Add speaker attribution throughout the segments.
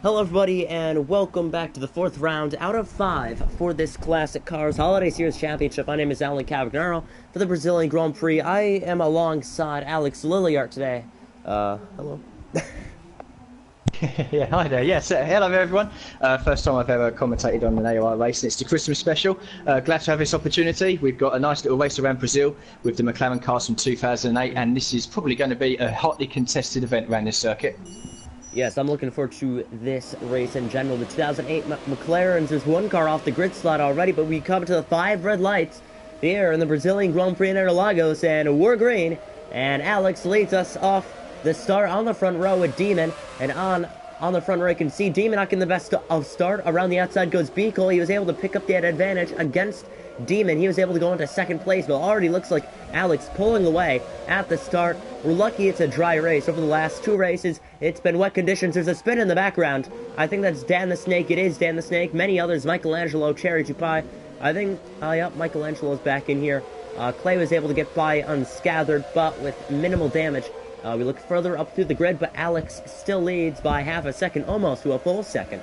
Speaker 1: Hello everybody, and welcome back to the 4th round out of 5 for this Classic Cars Holiday Series Championship. My name is Alan Cavagnaro for the Brazilian Grand Prix. I am alongside Alex Lilliart today. Hello.
Speaker 2: Yeah, hi there. Yes, hello everyone. First time I've ever commentated on an AOR race, and it's the Christmas special. Glad to have this opportunity. We've got a nice little race around Brazil with the McLaren cars from 2008, and this is probably going to be a hotly contested event around this circuit.
Speaker 1: Yes, I'm looking forward to this race in general. The 2008 McLarens, there's one car off the grid slot already, but we come to the 5 red lights here in the Brazilian Grand Prix in Interlagos, and we're green. And Alex leads us off the start on the front row with Demon, and on the front row you can see Demon not getting the best of start. Around the outside goes Beagle. He was able to pick up that advantage against Demon. He was able to go into second place, but already looks like Alex pulling away at the start. We're lucky it's a dry race. Over the last 2 races, it's been wet conditions. There's a spin in the background. I think that's Dan the Snake. It is Dan the Snake. Many others, Michelangelo, Cherry Tupai. I think, yep, Michelangelo's back in here. Clay was able to get by unscathed, but with minimal damage. We look further up through the grid, but Alex still leads by half a second, almost to a full second.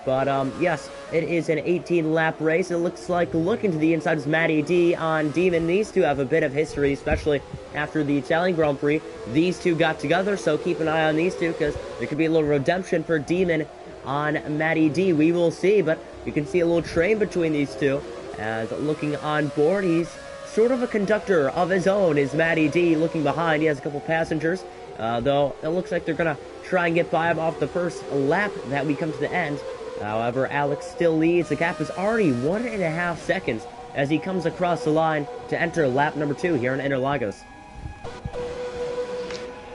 Speaker 1: But, yes, it is an 18-lap race. It looks like, looking to the inside is Matty D on Demon. These two have a bit of history, especially after the Italian Grand Prix. These two got together, so keep an eye on these two, because there could be a little redemption for Demon on Matty D. We will see, but you can see a little train between these two. As looking on board, he's sort of a conductor of his own, is Matty D. Looking behind, he has a couple passengers, though it looks like they're going to try and get by him off the first lap that we come to the end. However, Alex still leads. The gap is already 1.5 seconds as he comes across the line to enter lap number 2 here in Interlagos.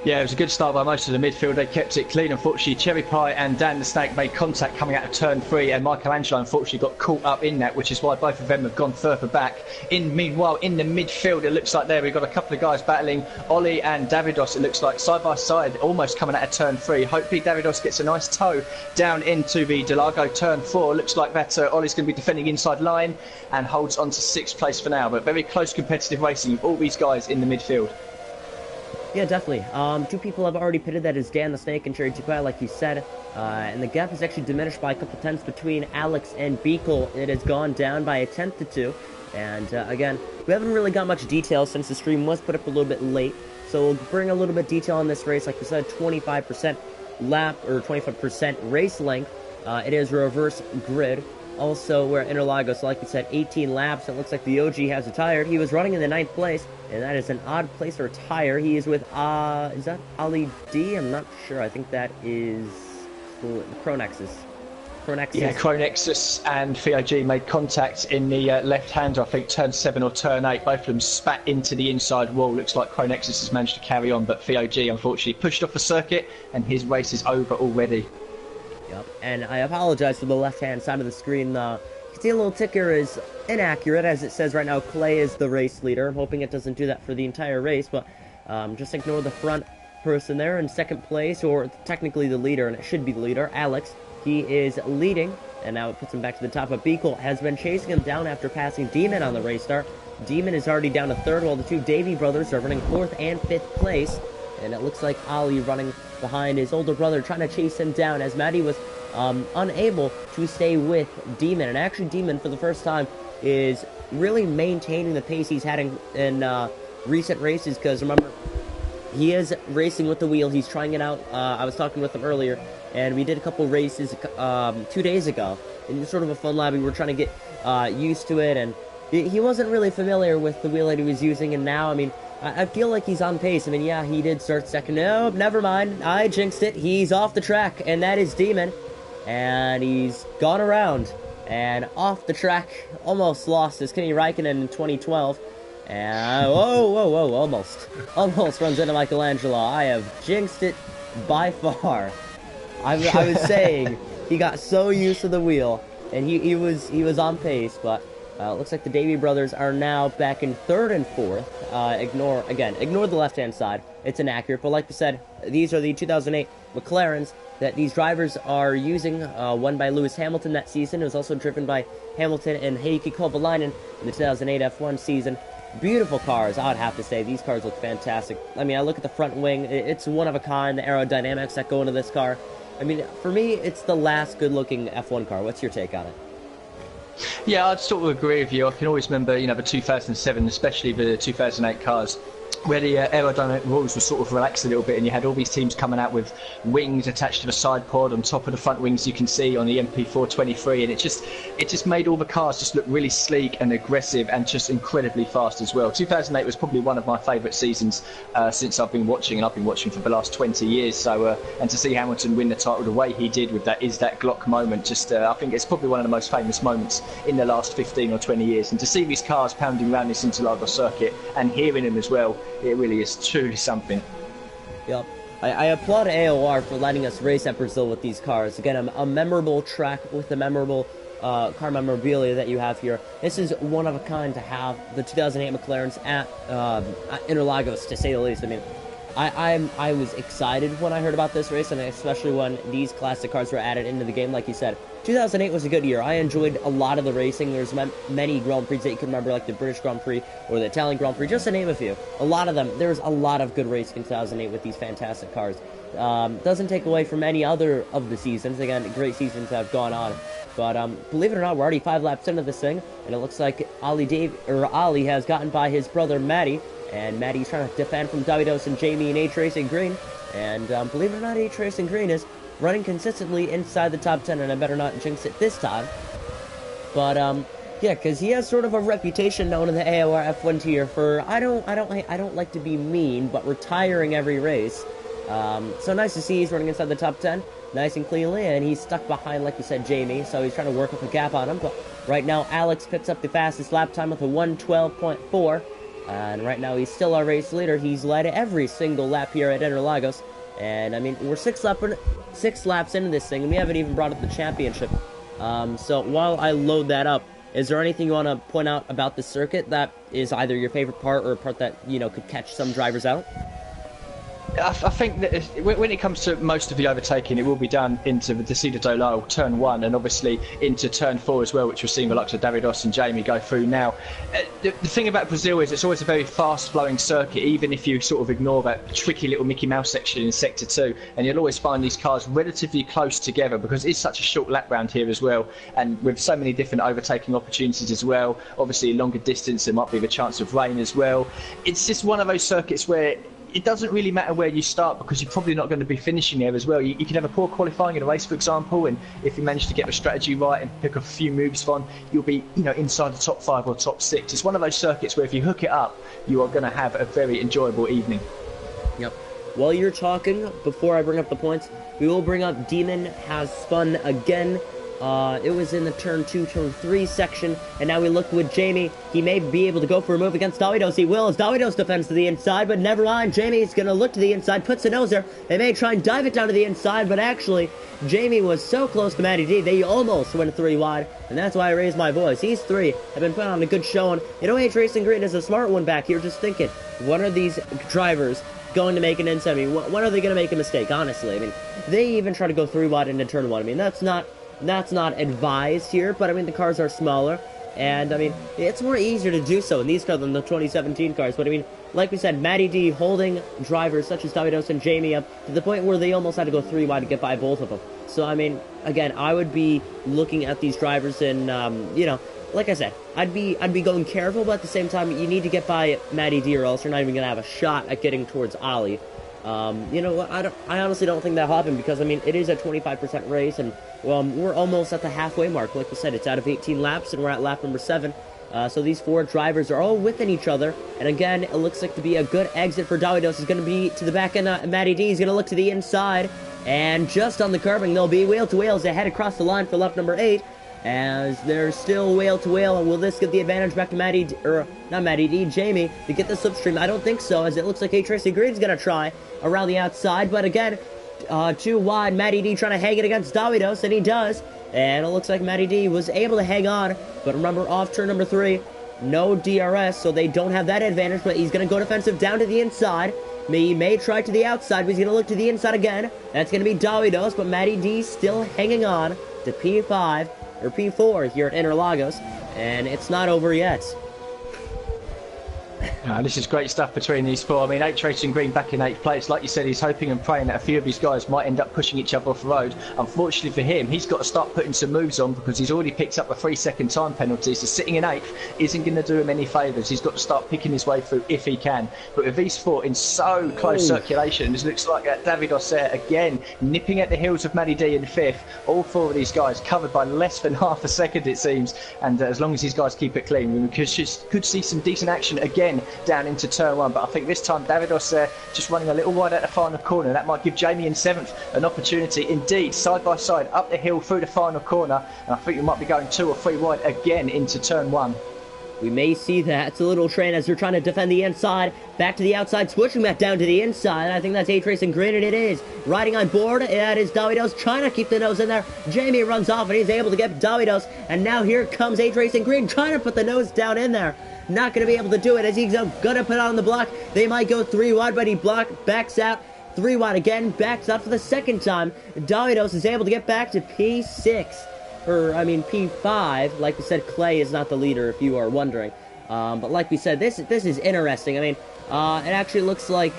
Speaker 2: Yeah, it was a good start by most of the midfield. They kept it clean. Unfortunately, Cherry Pie and Dan the Snake made contact coming out of turn 3, and Michelangelo unfortunately got caught up in that, which is why both of them have gone further back. Meanwhile, in the midfield, it looks like there we've got a couple of guys battling. Ollie and Davidos, it looks like, side by side, almost coming out of turn 3. Hopefully Davidos gets a nice toe down into the Delago turn 4. Looks like that Ollie's going to be defending inside line and holds on to 6th place for now. But very close competitive racing with all these guys in the midfield.
Speaker 1: Yeah, definitely. 2 people have already pitted. That is Dan the Snake and Cherry Tupai, like you said. And the gap is actually diminished by a couple tenths between Alex and Beagle. It has gone down by a tenth to 2. And again, we haven't really got much detail since the stream was put up a little bit late. So we'll bring a little bit of detail on this race. Like we said, 25% lap or 25% race length. It is a reverse grid. Also, we're at Interlagos, like we said, 18 laps. It looks like the OG has retired. He was running in the 9th place, and that is an odd place to retire. He is with, is that Ali D? I'm not sure. I think that is Chronexus.
Speaker 2: Yeah, Chronexus and VOG made contact in the left-hander, I think turn 7 or turn 8. Both of them spat into the inside wall. Looks like Chronexus has managed to carry on, but VOG unfortunately pushed off the circuit, and his race is over already.
Speaker 1: Yep, and I apologize for the left-hand side of the screen. You can see a little ticker is inaccurate, as it says right now Clay is the race leader. I'm hoping it doesn't do that for the entire race, but just ignore the front person there in 2nd place, or technically the leader, and it should be the leader, Alex. He is leading, and now it puts him back to the top. But Beagle has been chasing him down after passing Demon on the race start. Demon is already down to 3rd, while the 2 Davy brothers are running 4th and 5th place. And it looks like Ali running behind his older brother, trying to chase him down, as Matty was unable to stay with Demon. And actually, Demon, for the first time, is really maintaining the pace he's had in recent races, because remember, he is racing with the wheel. He's trying it out. I was talking with him earlier, and we did a couple races 2 days ago. And it's sort of a fun lab. We were trying to get used to it, and he wasn't really familiar with the wheel that he was using, and now, I mean, I feel like he's on pace. I mean, yeah, he did start second. No, never mind. I jinxed it. He's off the track, and that is Demon. And he's gone around and off the track. Almost lost his Kenny Raikkonen in 2012. And whoa, almost runs into Michelangelo. I have jinxed it by far. I was saying he got so used to the wheel, and he was on pace, but it looks like the Davy brothers are now back in 3rd and 4th. Ignore the left-hand side. It's inaccurate, but like we said, these are the 2008 McLarens that these drivers are using, won by Lewis Hamilton that season. It was also driven by Hamilton and Heikki Kovalainen in the 2008 F1 season. Beautiful cars, I would have to say. These cars look fantastic. I mean, I look at the front wing. It's one of a kind, the aerodynamics that go into this car. I mean, for me, it's the last good-looking F1 car. What's your take on it?
Speaker 2: Yeah, I'd sort of agree with you. I can always remember, the 2007, especially the 2008 cars, where the aerodynamic rules were sort of relaxed a little bit, and you had all these teams coming out with wings attached to the side pod on top of the front wings you can see on the MP423, and it just made all the cars just look really sleek and aggressive and just incredibly fast as well. 2008 was probably one of my favourite seasons since I've been watching, and I've been watching for the last 20 years. So and to see Hamilton win the title the way he did with that Glock moment, I think it's probably one of the most famous moments in the last 15 or 20 years. And to see these cars pounding around this Interlagos circuit and hearing them as well, it really is truly something.
Speaker 1: Yep. I applaud AOR for letting us race at Brazil with these cars. Again, a memorable track with the memorable car memorabilia that you have here. This is one of a kind to have the 2008 McLarens at Interlagos, to say the least. I mean, I was excited when I heard about this race, and especially when these classic cars were added into the game. Like you said, 2008 was a good year. I enjoyed a lot of the racing. There's many Grand Prix that you can remember, like the British Grand Prix or the Italian Grand Prix, just to name a few. A lot of them. There was a lot of good racing in 2008 with these fantastic cars. Doesn't take away from any other of the seasons. Again, great seasons have gone on. But believe it or not, we're already 5 laps into this thing, and it looks like Ali has gotten by his brother Matty. And Matty's trying to defend from Davidos and Jamie and H-Racing Green. And believe it or not, H-Racing Green is running consistently inside the top 10, and I better not jinx it this time. But yeah, because he has sort of a reputation known in the AOR F1 tier for I don't like to be mean, but retiring every race. So nice to see he's running inside the top 10, nice and cleanly, and he's stuck behind, like you said, Jamie. So he's trying to work up a gap on him. But right now, Alex picks up the fastest lap time with a 1:12.4. And right now, he's still our race leader. He's led every single lap here at Interlagos. And, I mean, we're 6 laps into this thing, and we haven't even brought up the championship. So, while I load that up, is there anything you want to point out about the circuit that is either your favorite part or a part that, could catch some drivers out?
Speaker 2: I think that when it comes to most of the overtaking, it will be done into the Descida do Lyle, turn 1, and obviously into turn 4 as well, which we're seeing the likes of Davidos and Jamie go through now. The thing about Brazil is it's always a very fast-flowing circuit, even if you sort of ignore that tricky little Mickey Mouse section in Sector 2, and you'll always find these cars relatively close together because it's such a short lap round here as well, and with so many different overtaking opportunities as well. Obviously, longer distance, there might be the chance of rain as well. It's just one of those circuits where it doesn't really matter where you start because you're probably not going to be finishing there as well. You can have a poor qualifying in a race, for example, and if you manage to get the strategy right and pick a few moves on, you'll be inside the top 5 or top 6. It's one of those circuits where if you hook it up, you are going to have a very enjoyable evening.
Speaker 1: Yep. While you're talking, before I bring up the points, we will bring up Demon has spun again. It was in the turn 2, turn 3 section, and now we look with Jamie. He may be able to go for a move against Davidos. He will, as Davidos defends to the inside, but never mind. Jamie's going to look to the inside, puts a nose there. They may try and dive it down to the inside, but actually, Jamie was so close to Matty D, they almost went 3 wide, and that's why I raised my voice. These 3 have been putting on a good showing. H-Racing Green is a smart one back here, just thinking, when are these drivers going to make an in-semi? When are they going to make a mistake, honestly? I mean, they even try to go 3 wide into turn 1. I mean, that's not advised here, but I mean, the cars are smaller, and I mean, it's more easier to do so in these cars than the 2017 cars. But I mean, like we said, Matty D holding drivers such as Davidos and Jamie up to the point where they almost had to go 3 wide to get by both of them. So I mean, again, I would be looking at these drivers and like I said, I'd be going careful, but at the same time, you need to get by Matty D or else you're not even gonna have a shot at getting towards Ali. I honestly don't think that'll happen because, I mean, it is a 25% race, and we're almost at the halfway mark. Like I said, it's out of 18 laps, and we're at lap number 7. So these 4 drivers are all within each other, and again, it looks like to be a good exit for Davidos. Is going to be to the back end. Matty D is going to look to the inside, and just on the curbing, they'll be wheel-to-wheel as they head across the line for lap number 8. As they're still wheel-to-wheel, and will this get the advantage back to Jamie, to get the slipstream? I don't think so, as it looks like H-Racing Green's going to try around the outside, but again, 2 wide, Matty D trying to hang it against Davidos, and he does, and it looks like Matty D was able to hang on, but remember, off turn number 3, no DRS, so they don't have that advantage, but he's going to go defensive down to the inside. He may try to the outside, but he's going to look to the inside again. That's going to be Davidos, but Matty D still hanging on to P5. Or P4 here at Interlagos, and it's not over yet.
Speaker 2: This is great stuff between these four. I mean, H-Racing Green back in 8th place. Like you said, he's hoping and praying that a few of his guys might end up pushing each other off the road. Unfortunately for him, he's got to start putting some moves on because he's already picked up a 3-second time penalty. So sitting in 8th isn't going to do him any favours. He's got to start picking his way through if he can. But with these four in so close circulation, it looks like David Osser again nipping at the heels of Matty D in 5th. All four of these guys covered by less than half a second, it seems. And as long as these guys keep it clean, we could see some decent action again down into turn 1. But I think this time David Osser just running a little wide at the final corner. That might give Jamie in 7th an opportunity. Indeed, side by side up the hill through the final corner. And I think we might be going 2 or 3 wide again into turn 1.
Speaker 1: We may see that. It's a little train as they're trying to defend the inside. Back to the outside, switching back down to the inside. I think that's H-Racing Green, and it is. Riding on board, that is Davidos trying to keep the nose in there. Jamie runs off, and he's able to get Davidos. And now here comes H-Racing Green, trying to put the nose down in there. Not going to be able to do it as he's going to put on the block. They might go 3 wide, but he backs out. 3 wide again, backs out for the second time. Davidos is able to get back to P6. P5. Like we said, Clay is not the leader, if you are wondering. But like we said, this is interesting. I mean, it actually looks like,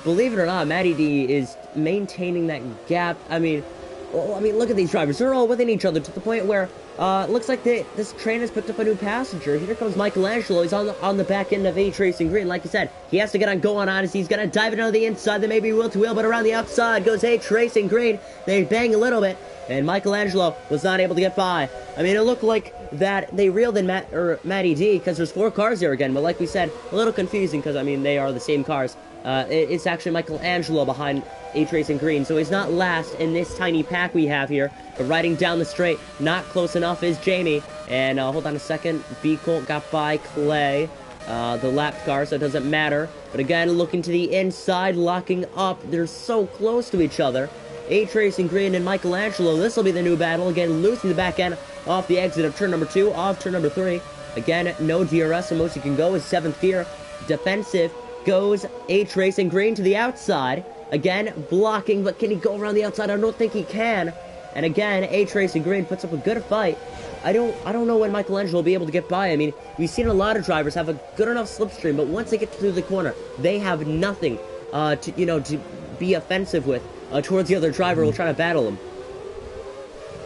Speaker 1: believe it or not, Matty D is maintaining that gap. I mean, look at these drivers. They're all within each other to the point where it looks like this train has picked up a new passenger. Here comes Michelangelo. He's on the back end of H-Racing Green. Like you said, he has to get on going on as he's going to dive it on the inside. They may be wheel to wheel, but around the outside goes H-Racing Green. They bang a little bit. And Michelangelo was not able to get by. I mean, it looked like that they reeled in Matty D because there's 4 cars there again. But like we said, a little confusing because, I mean, they are the same cars. It's actually Michelangelo behind H-Racing Green. So he's not last in this tiny pack we have here. But riding down the straight, not close enough is Jamie. And hold on a second. B-Colt got by Clay. The lapped car, so it doesn't matter. But again, looking to the inside, locking up. They're so close to each other. H-Racing Green and Michelangelo. This will be the new battle. Again, losing the back end off the exit of turn number 2, off turn number 3. Again, no DRS, the most you can go is 7th gear. Defensive goes H-Racing Green to the outside. Again, blocking, but can he go around the outside? I don't think he can. And again, H-Racing Green puts up a good fight. I don't know when Michelangelo will be able to get by. I mean, we've seen a lot of drivers have a good enough slipstream, but once they get through the corner, they have nothing to be offensive with. Towards the other driver who will try to battle him.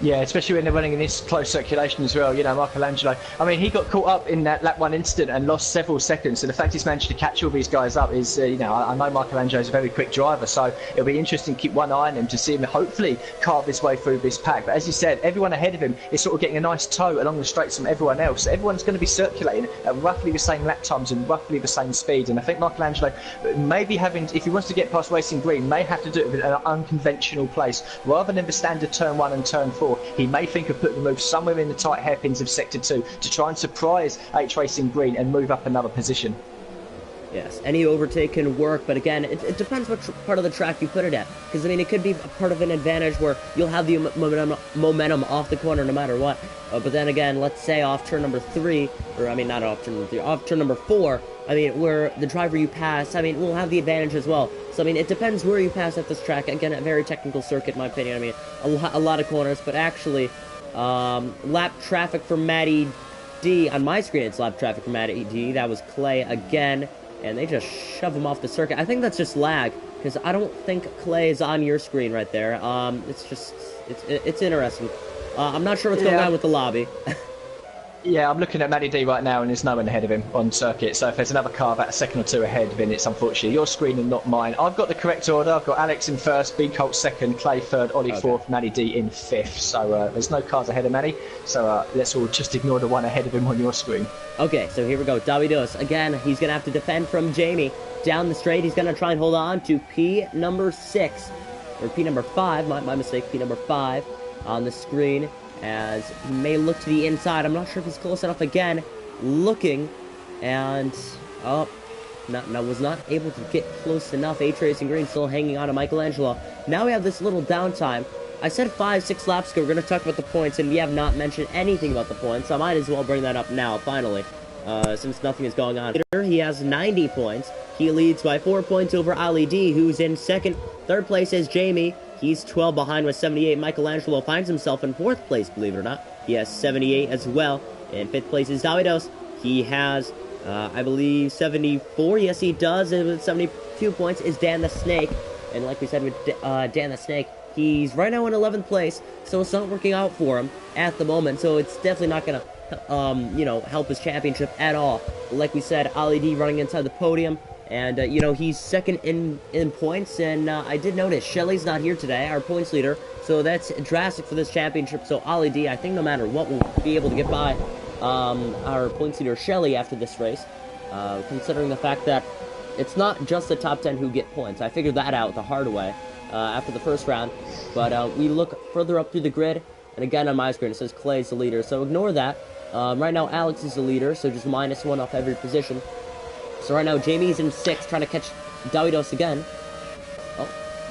Speaker 2: Yeah, especially when they're running in this close circulation as well. You know, Michelangelo, I mean, he got caught up in that lap 1 incident and lost several seconds. So the fact he's managed to catch all these guys up is, I know Michelangelo's a very quick driver. So it'll be interesting to keep one eye on him to see him hopefully carve his way through this pack. But as you said, everyone ahead of him is sort of getting a nice tow along the straights from everyone else. So everyone's going to be circulating at roughly the same lap times and roughly the same speed. And I think Michelangelo may be having, if he wants to get past Racing Green, may have to do it with an unconventional place. Rather than the standard turn 1 and turn 4, he may think of putting the move somewhere in the tight hairpins of Sector 2 to try and surprise H-Racing Green and move up another position.
Speaker 1: Yes, any overtake can work, but again, it depends what part of the track you put it at. Because, I mean, it could be a part of an advantage where you'll have the momentum off the corner no matter what. But then again, let's say off turn number 3, or I mean, not off turn number 3, off turn number 4, I mean, where the driver you pass, I mean, will have the advantage as well. So, I mean, it depends where you pass at this track. Again, a very technical circuit, in my opinion. I mean, a lot of corners, but actually, lap traffic for Matty D. On my screen, it's lap traffic for Matty D. That was Clay again, and they just shove him off the circuit. I think that's just lag, because I don't think Clay is on your screen right there. It's interesting. I'm not sure what's going on with the lobby.
Speaker 2: Yeah, I'm looking at Matty D right now and there's no one ahead of him on circuit. So if there's another car about a second or 2 ahead, then it's unfortunately your screen and not mine. I've got the correct order. I've got Alex in 1st, B-Colt 2nd, Clay 3rd, Ollie 4th, Matty D in 5th. So there's no cars ahead of Matty. So let's all just ignore the one ahead of him on your screen. Okay,
Speaker 1: so here we go. Davidos, again, he's going to have to defend from Jamie. Down the straight, he's going to try and hold on to P number 6. Or P number 5, my mistake, P number 5 on the screen. As he may look to the inside. I'm not sure if he's close enough again. Looking, and was not able to get close enough. H-Racing Green still hanging on to Michelangelo. Now we have this little downtime. I said 5-6 laps ago we're going to talk about the points, and we have not mentioned anything about the points, so I might as well bring that up now, finally, since nothing is going on. He has 90 points. He leads by 4 points over Ali D, who's in 2nd. 3rd place is Jamie. He's 12 behind with 78. Michelangelo finds himself in 4th place, believe it or not. He has 78 as well. In 5th place is Davidos. He has I believe 74. Yes, he does. And with 72 points is Dan the Snake. And like we said with Dan the Snake, he's right now in 11th place, so it's not working out for him at the moment. So it's definitely not going to, you know, help his championship at all. Like we said, Ali D running inside the podium. And, you know, he's second in points. And I did notice Shelly's not here today, our points leader. So that's drastic for this championship. So Ali D, I think no matter what, will be able to get by our points leader Shelly after this race. Considering the fact that it's not just the top 10 who get points. I figured that out the hard way after the first round. But we look further up through the grid. And again, on my screen, it says Clay's the leader. So ignore that. Right now, Alex is the leader. So just -1 off every position. So right now, Jamie's in 6th, trying to catch Davidos again. Oh,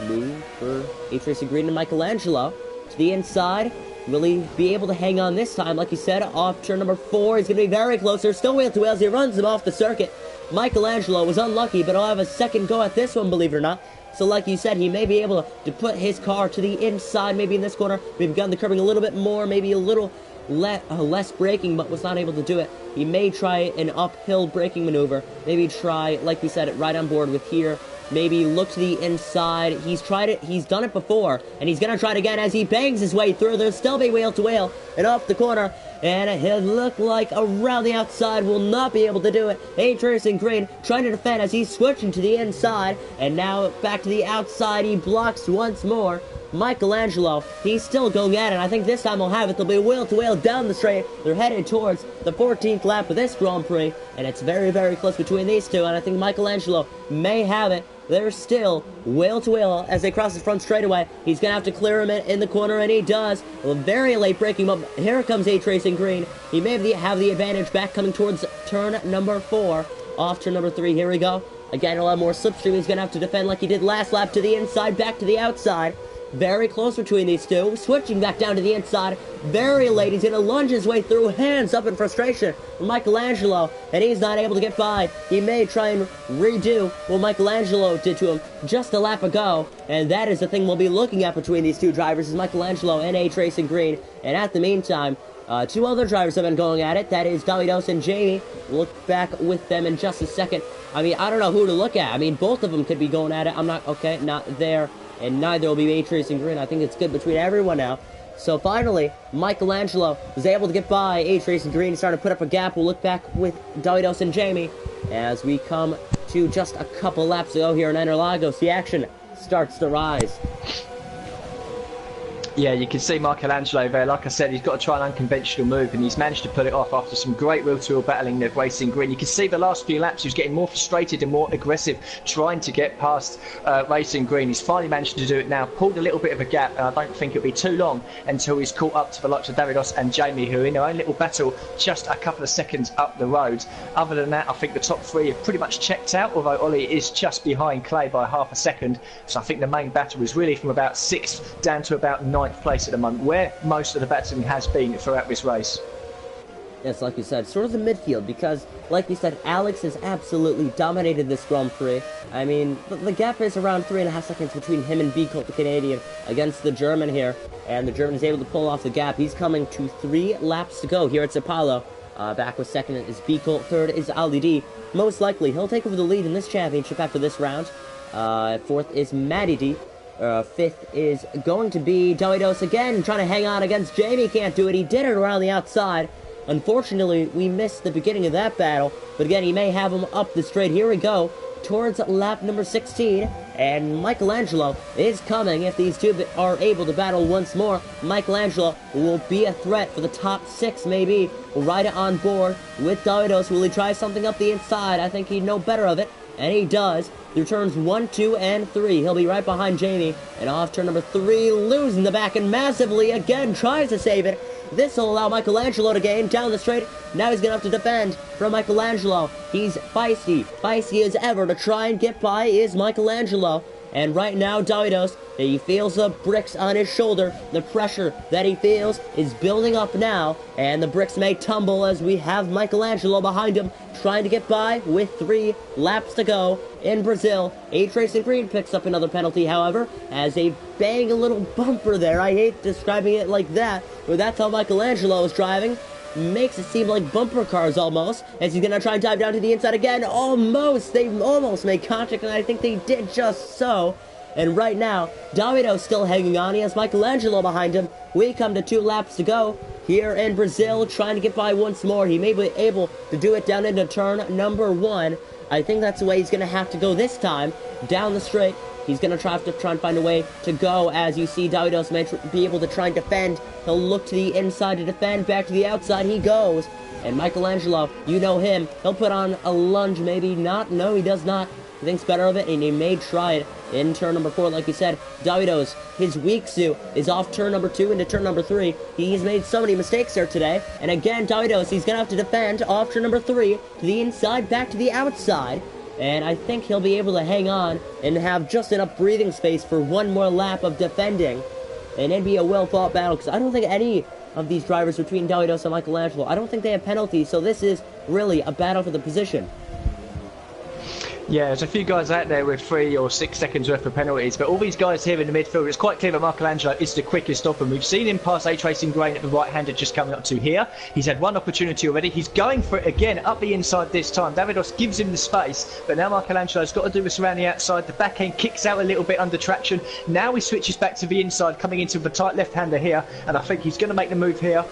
Speaker 1: move for H-Racing Green and Michelangelo. To the inside. Will he be able to hang on this time? Like you said, off turn number 4. He's going to be very close. There's still wheel to wheel as he runs him off the circuit. Michelangelo was unlucky, but he'll have a second go at this one, believe it or not. So like you said, he may be able to put his car to the inside, maybe in this corner. We've gotten the curbing a little bit more, maybe a little less braking, but was not able to do it. He may try an uphill braking maneuver. Maybe try, like we said, right on board with here. Maybe look to the inside. He's tried it. He's done it before. And he's going to try it again as he bangs his way through. There'll still be wheel to wheel. And off the corner. And it looked like around the outside will not be able to do it. H-Racing Green trying to defend as he's switching to the inside. And now back to the outside. He blocks once more. Michelangelo, he's still going at it. I think this time he'll have it. There'll be wheel to wheel down the straight. They're headed towards the 14th lap of this Grand Prix. And it's very, very close between these two. And I think Michelangelo may have it. They're still wheel to wheel as they cross the front straightaway. He's going to have to clear him in the corner, and he does. Well, very late braking up. Here comes H-Racing Green. He may have the advantage back coming towards turn number 4. Off turn number 3. Here we go. Again, a lot more slipstream. He's going to have to defend like he did last lap to the inside, back to the outside. Very close between these two. Switching back down to the inside. Very late. He's going to lunge his way through, hands up in frustration. Michelangelo, and he's not able to get by. He may try and redo what Michelangelo did to him just a lap ago. And that is the thing we'll be looking at between these two drivers, is Michelangelo and H-Racing Green. And at the meantime, two other drivers have been going at it. That is Davidos and Jamie. We'll look back with them in just a second. I mean, I don't know who to look at. I mean, both of them could be going at it. I'm not, okay, not there. And neither will be H-Racing Green. I think it's good between everyone now. So finally, Michelangelo was able to get by H-Racing Green and started to put up a gap. We'll look back with Davidos and Jamie as we come to just a couple laps ago here in Interlagos. The action starts to rise.
Speaker 2: Yeah, you can see Michelangelo there. Like I said, he's got to try an unconventional move, and he's managed to pull it off after some great wheel-to-wheel battling with Racing Green. You can see the last few laps he was getting more frustrated and more aggressive, trying to get past Racing Green. He's finally managed to do it now, pulled a little bit of a gap, and I don't think it'll be too long until he's caught up to the likes of Davidos and Jamie, who are in their own little battle just a couple of seconds up the road. Other than that, I think the top three have pretty much checked out, although Ollie is just behind Clay by half a second. So I think the main battle is really from about 6th down to about 9th place at the moment, where most of the battling has been throughout this race.
Speaker 1: Yes, like you said, sort of the midfield, because, like you said, Alex has absolutely dominated this Grand Prix. I mean, the gap is around 3.5 seconds between him and B Colt, the Canadian, against the German here, and the German is able to pull off the gap. He's coming to 3 laps to go here at Sao Paulo. Back with second is B Colt, third is Ali D. Most likely, he'll take over the lead in this championship after this round. Fourth is Matty D. 5th is going to be Davidos again, trying to hang on against Jamie. Can't do it. He did it around the outside. Unfortunately, we missed the beginning of that battle. But again, he may have him up the straight. Here we go, towards lap number 16. And Michelangelo is coming. If these two are able to battle once more, Michelangelo will be a threat for the top 6, maybe. We'll ride it on board with Davidos. Will he try something up the inside? I think he'd know better of it. And he does. Through turns 1, 2, and 3. He'll be right behind Jamie. And off turn number 3, losing the back and massively again tries to save it. This will allow Michelangelo to gain down the straight. Now he's going to have to defend from Michelangelo. He's feisty. Feisty as ever to try and get by is Michelangelo. And right now, Davidos, he feels the bricks on his shoulder. The pressure that he feels is building up now. And the bricks may tumble as we have Michelangelo behind him, trying to get by with 3 laps to go in Brazil. H-Racing Green picks up another penalty, however, as they bang a little bumper there. I hate describing it like that, but that's how Michelangelo is driving. makes it seem like bumper cars almost, as he's gonna try and dive down to the inside again. Almost! They almost made contact, and I think they did just so. And right now, Davido's still hanging on. He has Michelangelo behind him. We come to 2 laps to go here in Brazil, trying to get by once more. He may be able to do it down into turn number 1. I think that's the way he's going to have to go this time. Down the straight, he's going to try and find a way to go. As you see, Davidos may be able to try and defend. He'll look to the inside to defend. Back to the outside he goes. And Michelangelo, you know him. He'll put on a lunge, maybe not. No, he does not. He thinks better of it, and he may try it in turn number 4. Like we said, Davidos, his weak suit is off turn number 2 into turn number 3. He's made so many mistakes there today. And again, Davidos, he's going to have to defend off turn number 3 to the inside, back to the outside. And I think he'll be able to hang on and have just enough breathing space for one more lap of defending. And it'd be a well-fought battle, because I don't think any of these drivers between Davidos and Michelangelo, I don't think they have penalties, so this is really a battle for the position.
Speaker 2: Yeah, there's a few guys out there with 3 or 6 seconds worth of penalties, but all these guys here in the midfield, it's quite clear that Michelangelo is the quickest of them. We've seen him pass H-Racing Grain at the right-hander just coming up to here. He's had 1 opportunity already. He's going for it again up the inside this time. Davidos gives him the space, but now Michelangelo's got to do this around the outside. The back end kicks out a little bit under traction. Now he switches back to the inside, coming into the tight left-hander here, and I think he's going to make the move here.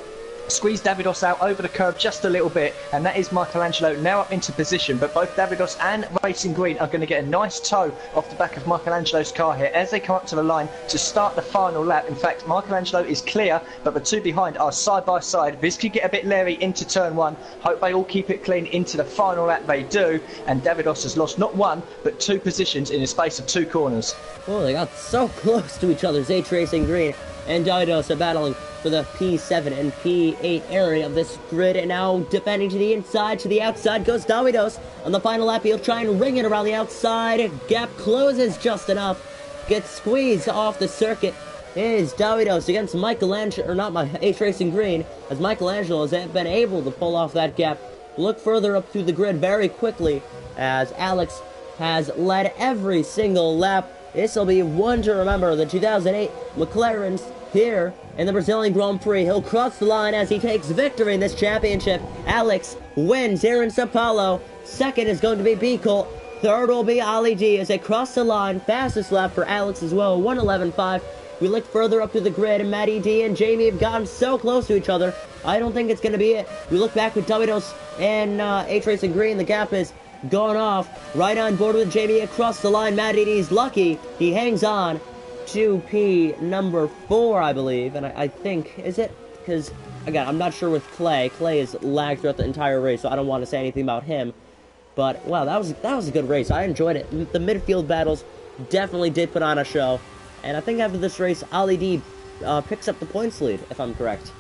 Speaker 2: Squeeze Davidos out over the curve just a little bit, and that is Michelangelo now up into position. But both Davidos and Racing Green are going to get a nice tow off the back of Michelangelo's car here as they come up to the line to start the final lap. In fact, Michelangelo is clear, but the 2 behind are side by side. This could get a bit leery into turn 1. Hope they all keep it clean into the final lap. They do, and Davidos has lost not 1 but 2 positions in the space of 2 corners.
Speaker 1: Oh, they got so close to each other. H-Racing Green and Davidos are battling for the P7 and P8 area of this grid, and now defending to the inside. To the outside goes Davidos. On the final lap, he'll try and ring it around the outside. Gap closes just enough. Gets squeezed off the circuit. Is Davidos against Michelangelo, or not my H-Racing Green, as Michelangelo has been able to pull off that gap. Look further up through the grid very quickly, as Alex has led every single lap. This will be one to remember. The 2008 McLaren's here in the Brazilian Grand Prix. He'll cross the line as he takes victory in this championship. Alex wins here in Sao Paulo. Second is going to be B. Colt. Third will be Ali D as they cross the line. Fastest lap for Alex as well, 1:11.5. We look further up to the grid, and Matty D and Jamie have gotten so close to each other. I don't think it's going to be it. We look back with Davidos and H-Racing Green. The gap is gone off. Right on board with Jamie across the line. Matty D's lucky. He hangs on to P number 4, I believe, and I think, is it? Because, again, I'm not sure with Clay. Clay is lagged throughout the entire race, so I don't want to say anything about him. But, wow, that was a good race. I enjoyed it. The midfield battles definitely did put on a show. And I think after this race, Ali D picks up the points lead, if I'm correct.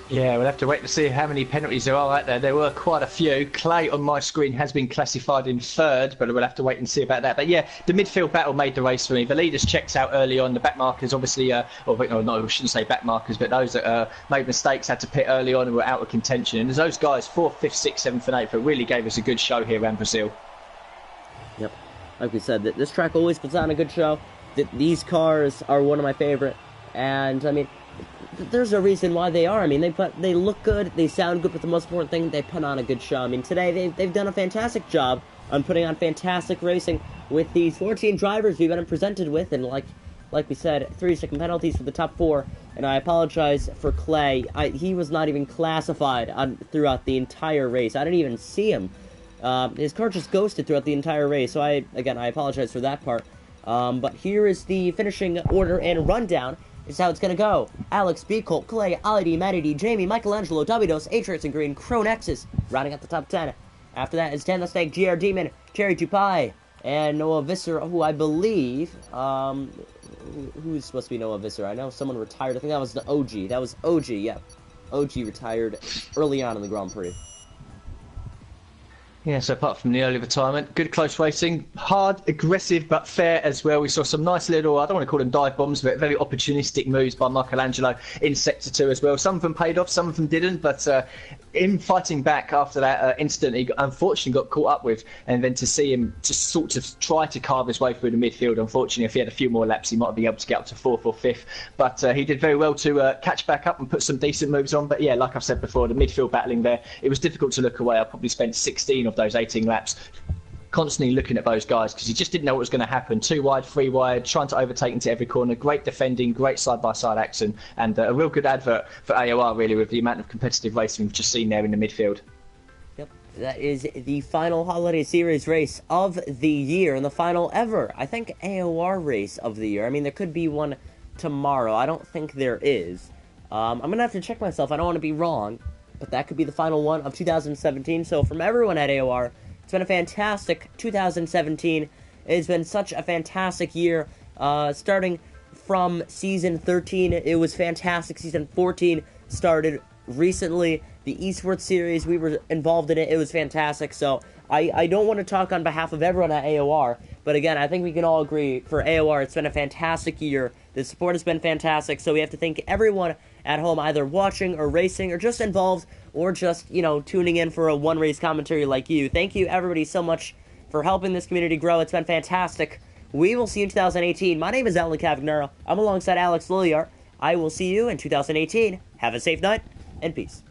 Speaker 2: Yeah, we'll have to wait to see how many penalties there are out there. There were quite a few. Clay on my screen has been classified in 3rd, but we'll have to wait and see about that. But yeah, the midfield battle made the race for me. The leaders checked out early on. The back markers, obviously, no, I shouldn't say back markers, but those that made mistakes had to pit early on and were out of contention. And there's those guys, 4th, 5th, 6th, 7th, and 8th, that really gave us a good show here around Brazil.
Speaker 1: Yep. Like we said, this track always puts on a good show. These cars are one of my favorite. And, I mean, there's a reason why they are. I mean, they look good, they sound good, but the most important thing, they put on a good show. I mean, today they've done a fantastic job on putting on fantastic racing with these 14 drivers we've been presented with, and like we said, 3-second penalties for the top 4. And I apologize for Clay. He was not even classified throughout the entire race. I didn't even see him. His car just ghosted throughout the entire race. So I apologize for that part. But here is the finishing order and rundown. This is how it's going to go. Alex, B. Colt, Clay, Ali D, Matty D, Jamie, Michelangelo, Davidos, H-Racing Green, Crow Nexus, rounding out the top 10. After that is Dan the Snake, GR Demon, Cherry Tupai, and Noah Visser, who I believe, who's supposed to be Noah Visser? I know someone retired. I think that was the OG. That was OG, yeah. OG retired early on in the Grand Prix.
Speaker 2: Yeah, so apart from the early retirement, good close racing, hard, aggressive, but fair as well. We saw some nice little, I don't want to call them dive bombs, but very opportunistic moves by Michelangelo in Sector 2 as well. Some of them paid off, some of them didn't, but in fighting back after that incident, he unfortunately got caught up with, and then to see him just sort of try to carve his way through the midfield, unfortunately, if he had a few more laps, he might be able to get up to 4th or 5th, but he did very well to catch back up and put some decent moves on. But yeah, like I've said before, the midfield battling there, it was difficult to look away. I probably spent 16 of those 18 laps constantly looking at those guys because he just didn't know what was going to happen. 2 wide, 3 wide, trying to overtake into every corner. Great defending, great side-by-side action, and a real good advert for AOR, really, with the amount of competitive racing we've just seen there in the midfield.
Speaker 1: Yep, that is the final Holiday Series race of the year, and the final ever, I think, AOR race of the year. I mean, there could be one tomorrow. I don't think there is. I'm going to have to check myself. I don't want to be wrong, but that could be the final one of 2017. So from everyone at AOR, it's been a fantastic 2017. It's been such a fantastic year. Starting from Season 13, it was fantastic. Season 14 started recently. The eSports series, we were involved in it. It was fantastic. So I don't want to talk on behalf of everyone at AOR, but again, I think we can all agree for AOR, it's been a fantastic year. The support has been fantastic, so we have to thank everyone at home either watching or racing or just involved or just, tuning in for a one-race commentary like you. Thank you, everybody, so much for helping this community grow. It's been fantastic. We will see you in 2018. My name is Alan Cavagnaro. I'm alongside Alex Lilliart. I will see you in 2018. Have a safe night, and peace.